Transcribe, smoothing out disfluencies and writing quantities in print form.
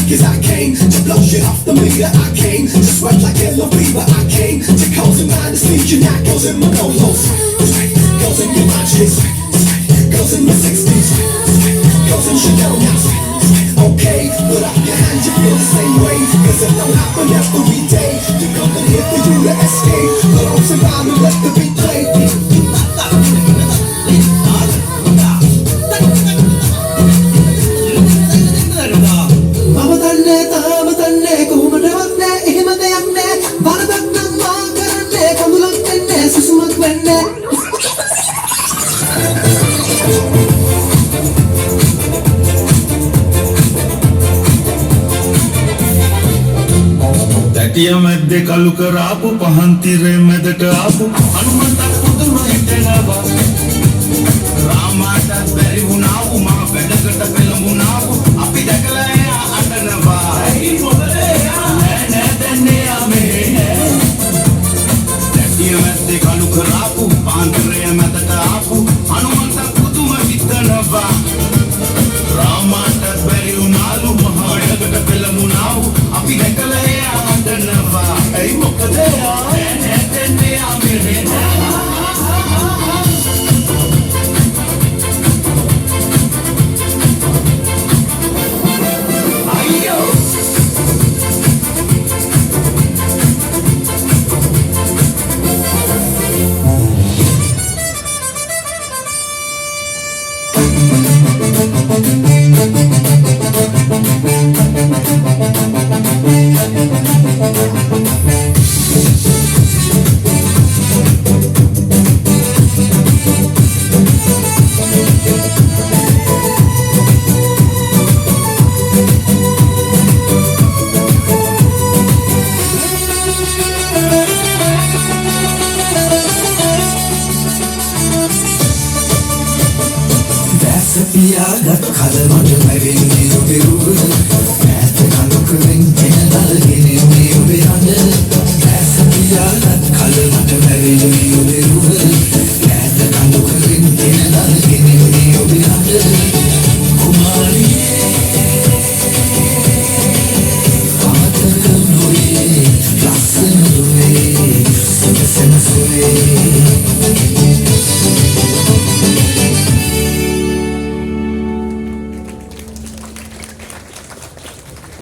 Cause I came to blow shit off the meter. I came to sweat like yellow fever. I came to cause a mind to speak. Your knack goes in my no-los. Goes in your matches. Goes in your 60s. Goes in Chanel now. Okay, put up your hands, you feel the same way. Cause it don't happen every day. You come in here for you to escape. But I'm surviving and let the beat play. ටිය මැද්දේ කලු කරාපු පහන් තිරේ මැදට ආපු හනුමන්තක් පුදුම හිතෙනවා රාමාට බැරි වුණා වූ මා වැඩකට පෙළඹුණා වූ අපි දැකලා එයා අඬනවා ඒ මොකදේ නෑ දැන්නේ ආමේ ටිය මැද්දේ කලු කරාපු පහන් තිරේ මැදට ආපු හනුමන්තක් පුදුම හිතෙනවා රාමාට බැරි වුණා වූ මා වැඩකට පෙළඹුණා වූ අපි දැකලා එයා Hey, Mokadea, and පියාගත් කලමට මැවෙන්නේ ඔබේ රුව ඈත කලුකෙන් එනදල්ගෙන මේ ඔබේ හඬ ඇස පියාගත් කලමට මැවෙන්නේ ඔබේ රුව